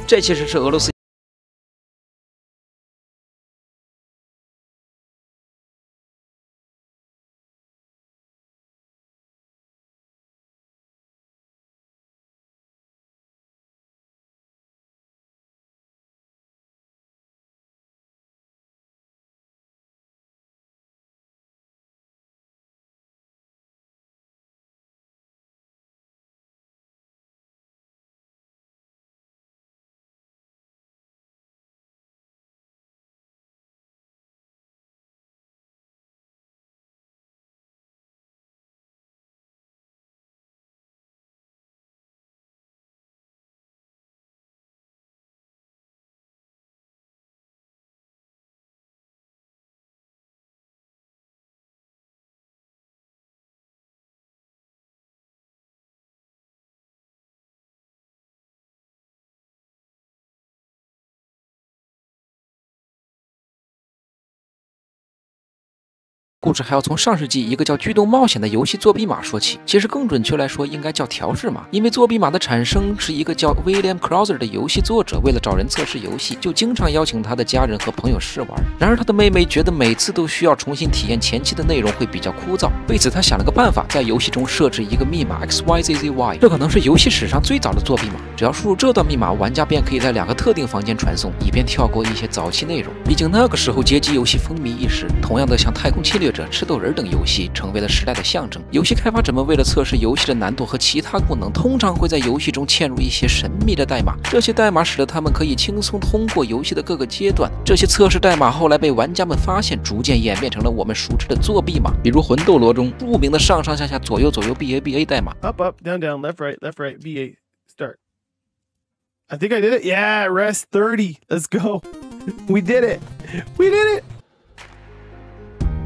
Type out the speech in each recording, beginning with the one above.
这其实是俄罗斯故事还要从上世纪一个叫《居动冒险》的游戏作弊码说起。其实更准确来说，应该叫调制码，因为作弊码的产生是一个叫 William Krauser 的游戏作者，为了找人测试游戏，就经常邀请他的家人和朋友试玩。然而他的妹妹觉得每次都需要重新体验前期的内容会比较枯燥，为此他想了个办法，在游戏中设置一个密码 XYZZY， 这可能是游戏史上最早的作弊码。只要输入这段密码，玩家便可以在2个特定房间传送，以便跳过一些早期内容。毕竟那个时候街机游戏风靡一时，同样的像太空侵略者、吃豆人等游戏成为了时代的象征。游戏开发者们为了测试游戏的难度和其他功能，通常会在游戏中嵌入一些神秘的代码，这些代码使得他们可以轻松通过游戏的各个阶段。这些测试代码后来被玩家们发现，逐渐演变成了我们熟知的作弊码，比如魂斗罗中著名的上上下下左右左右 BA 代码。 Up up down down left right B8 start. I think I did it. Yeah, rest 30. Let's go. We did it. We did it.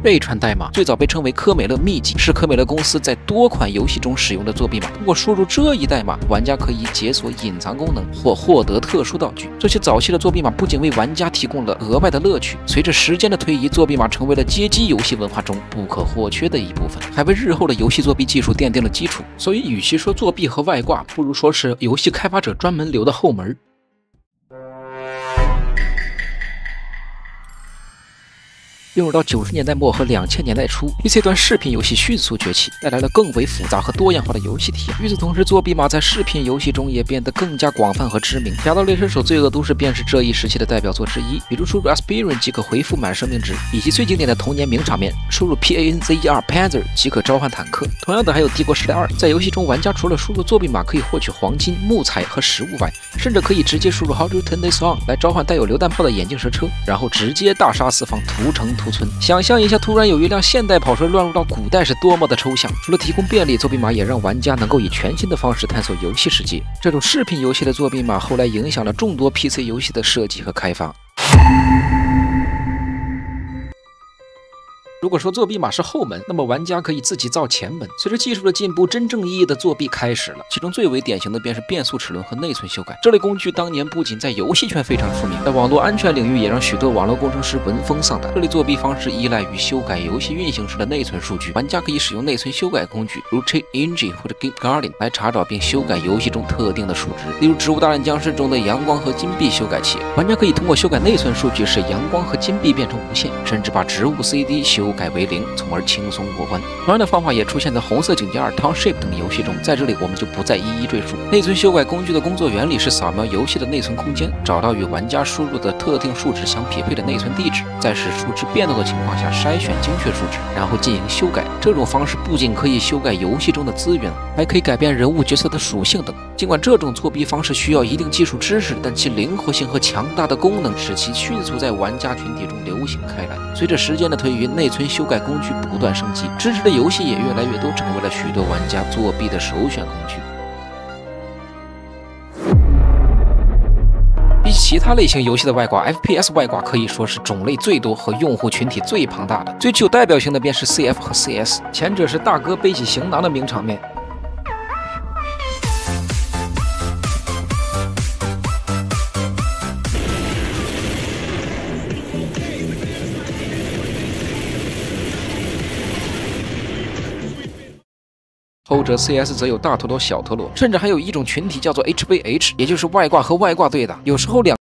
这一串代码最早被称为科美勒秘籍，是科美勒公司在多款游戏中使用的作弊码。通过输入这一代码，玩家可以解锁隐藏功能或获得特殊道具。这些早期的作弊码不仅为玩家提供了额外的乐趣，随着时间的推移，作弊码成为了街机游戏文化中不可或缺的一部分，还为日后的游戏作弊技术奠定了基础。所以，与其说作弊和外挂，不如说是游戏开发者专门留的后门。进入到90年代末和2000年代初 ，PC 端视频游戏迅速崛起，带来了更为复杂和多样化的游戏体验。与此同时，作弊码在视频游戏中也变得更加广泛和知名。《侠盗猎车手：罪恶都市》便是这一时期的代表作之一。比如输入 Aspirin 即可回复满生命值，以及最经典的童年名场面，输入 PANZER Panzer 即可召唤坦克。同样的，还有《帝国时代2》。在游戏中，玩家除了输入作弊码可以获取黄金、木材和食物外，甚至可以直接输入 How do you turn this on 来召唤带有榴弹炮的眼镜蛇车，然后直接大杀四方，屠城屠村。想象一下，突然有一辆现代跑车乱入到古代是多么的抽象。除了提供便利，作弊码也让玩家能够以全新的方式探索游戏世界。这种视频游戏的作弊码后来影响了众多 PC 游戏的设计和开发。如果说作弊码是后门，那么玩家可以自己造前门。随着技术的进步，真正意义的作弊开始了。其中最为典型的便是变速齿轮和内存修改。这类工具当年不仅在游戏圈非常出名，在网络安全领域也让许多网络工程师闻风丧胆。这类作弊方式依赖于修改游戏运行时的内存数据，玩家可以使用内存修改工具，如 Cheat Engine 或者 Game Guardian 来查找并修改游戏中特定的数值。例如《植物大战僵尸》中的阳光和金币修改器，玩家可以通过修改内存数据使阳光和金币变成无限，甚至把植物 CD 修改为0，从而轻松过关。同样的方法也出现在《红色警戒2》Township 等游戏中，在这里我们就不再一一赘述。内存修改工具的工作原理是扫描游戏的内存空间，找到与玩家输入的特定数值相匹配的内存地址，在使数值变动的情况下筛选精确数值，然后进行修改。这种方式不仅可以修改游戏中的资源，还可以改变人物角色的属性等。尽管这种作弊方式需要一定技术知识，但其灵活性和强大的功能使其迅速在玩家群体中流行开来。随着时间的推移，内存修改工具不断升级，支持的游戏也越来越多，成为了许多玩家作弊的首选工具。比起其他类型游戏的外挂 ，FPS 外挂可以说是种类最多和用户群体最庞大的。最具有代表性的便是 CF 和 CS， 前者是大哥背起行囊的名场面。后者 CS 则有大陀螺、小陀螺，甚至还有一种群体叫做 HVH， 也就是外挂和外挂对打，有时候两。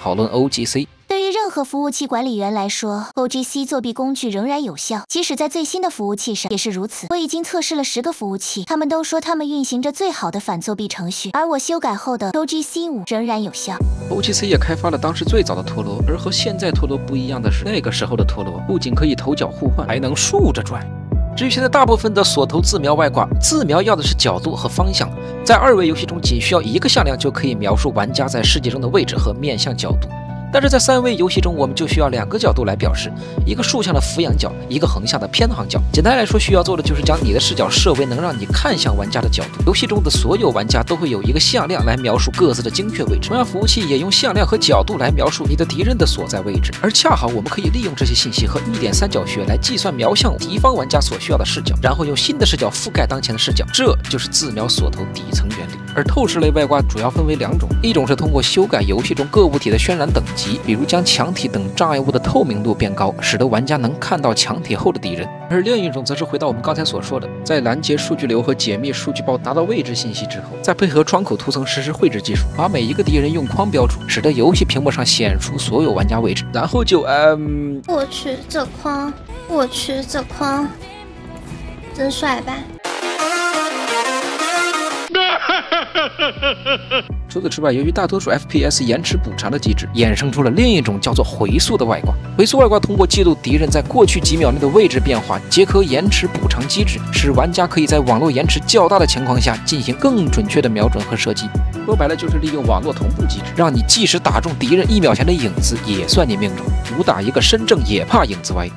讨论 OGC。对于任何服务器管理员来说 ，OGC 作弊工具仍然有效，即使在最新的服务器上也是如此。我已经测试了10个服务器，他们都说他们运行着最好的反作弊程序，而我修改后的 OGC 5仍然有效。OGC 也开发了当时最早的陀螺，而和现在陀螺不一样的是，那个时候的陀螺不仅可以头脚互换，还能竖着转。至于现在大部分的锁头自瞄外挂，自瞄要的是角度和方向，在2维游戏中仅需要1个向量就可以描述玩家在世界中的位置和面向角度。但是在3维游戏中，我们就需要2个角度来表示，一个竖向的俯仰角，一个横向的偏航角。简单来说，需要做的就是将你的视角设为能让你看向玩家的角度。游戏中的所有玩家都会有一个向量来描述各自的精确位置，同样服务器也用向量和角度来描述你的敌人的所在位置。而恰好我们可以利用这些信息和1点三角学来计算瞄向敌方玩家所需要的视角，然后用新的视角覆盖当前的视角，这就是自瞄锁头底层原理。而透视类外挂主要分为2种，一种是通过修改游戏中各物体的渲染等级，比如将墙体等障碍物的透明度变高，使得玩家能看到墙体后的敌人。而另一种则是回到我们刚才所说的，在拦截数据流和解密数据包达到位置信息之后，再配合窗口图层实时绘制技术，把每一个敌人用框标出，使得游戏屏幕上显出所有玩家位置，然后就我去这框，我去这框，真帅吧！除此之外，由于大多数 FPS 延迟补偿的机制，衍生出了另一种叫做回溯的外挂。回溯外挂通过记录敌人在过去几秒内的位置变化，结合延迟补偿机制，使玩家可以在网络延迟较大的情况下进行更准确的瞄准和射击。说白了就是利用网络同步机制，让你即使打中敌人1秒前的影子，也算你命中。主打一个身正也怕影子歪。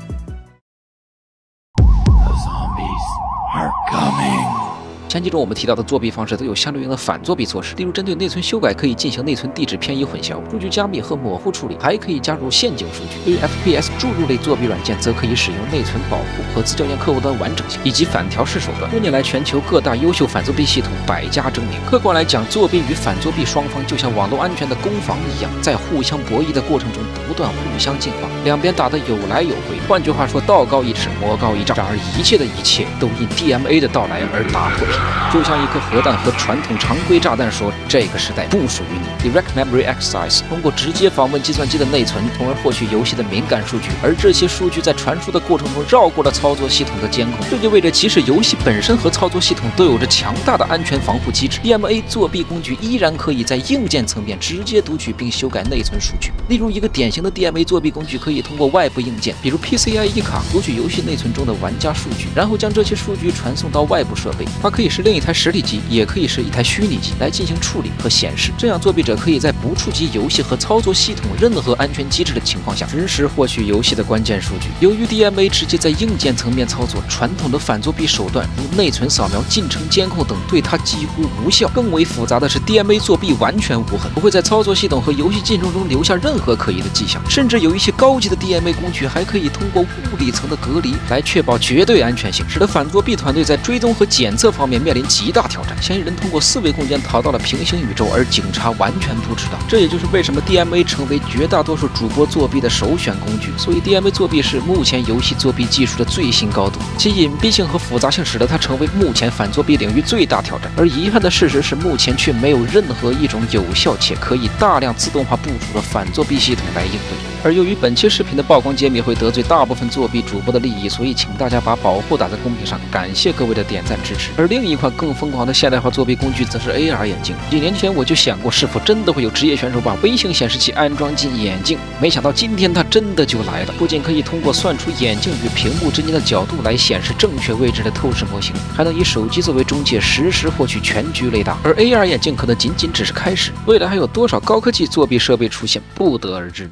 前几种我们提到的作弊方式都有相对应的反作弊措施，例如针对内存修改可以进行内存地址偏移混淆，数据加密和模糊处理，还可以加入陷阱数据。对于 FPS 注入类作弊软件，则可以使用内存保护和自校验客户端完整性，以及反调试手段。多年来，全球各大优秀反作弊系统百家争鸣。客观来讲，作弊与反作弊双方就像网络安全的攻防一样，在互相博弈的过程中不断互相进化，两边打得有来有回。换句话说，道高一尺，魔高一丈。然而一切的一切都因 DMA 的到来而打破平衡。就像一颗核弹和传统常规炸弹说，这个时代不属于你。Direct Memory Access 通过直接访问计算机的内存，从而获取游戏的敏感数据，而这些数据在传输的过程中绕过了操作系统的监控，这就意味着即使游戏本身和操作系统都有着强大的安全防护机制， DMA 作弊工具依然可以在硬件层面直接读取并修改内存数据。例如，一个典型的 DMA 作弊工具可以通过外部硬件，比如 PCIe 卡，读取游戏内存中的玩家数据，然后将这些数据传送到外部设备。它可以是另一台实体机，也可以是一台虚拟机来进行处理和显示。这样作弊者可以在不触及游戏和操作系统任何安全机制的情况下，实时获取游戏的关键数据。由于 DMA 直接在硬件层面操作，传统的反作弊手段如内存扫描、进程监控等对它几乎无效。更为复杂的是 ，DMA 作弊完全无痕，不会在操作系统和游戏进程中留下任何可疑的迹象。甚至有一些高级的 DMA 工具还可以通过物理层的隔离来确保绝对安全性，使得反作弊团队在追踪和检测方面面临极大挑战。嫌疑人通过4维空间逃到了平行宇宙，而警察完全不知道。这也就是为什么 DMA 成为绝大多数主播作弊的首选工具。所以 DMA 作弊是目前游戏作弊技术的最新高度，其隐蔽性和复杂性使得它成为目前反作弊领域最大挑战。而遗憾的事实是，目前却没有任何一种有效且可以大量自动化部署的反作弊系统来应对。而由于本期视频的曝光揭秘会得罪大部分作弊主播的利益，所以请大家把保护打在公屏上，感谢各位的点赞支持。而另一款更疯狂的现代化作弊工具则是 AR 眼镜。几年前我就想过，是否真的会有职业选手把微型显示器安装进眼镜，没想到今天它真的就来了。不仅可以通过算出眼镜与屏幕之间的角度来显示正确位置的透视模型，还能以手机作为中介，实时获取全局雷达。而 AR 眼镜可能仅仅只是开始，未来还有多少高科技作弊设备出现，不得而知。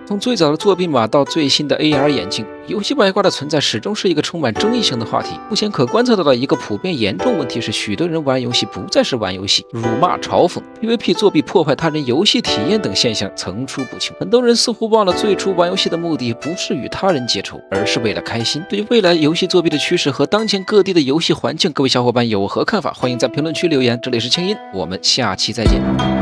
从最早的作弊码到最新的 AR 眼镜，游戏外挂的存在始终是一个充满争议性的话题。目前可观测到的一个普遍严重问题是，许多人玩游戏不再是玩游戏，辱骂、嘲讽、PVP 作弊、破坏他人游戏体验等现象层出不穷。很多人似乎忘了，最初玩游戏的目的不是与他人结仇，而是为了开心。对于未来游戏作弊的趋势和当前各地的游戏环境，各位小伙伴有何看法？欢迎在评论区留言。这里是清音，我们下期再见。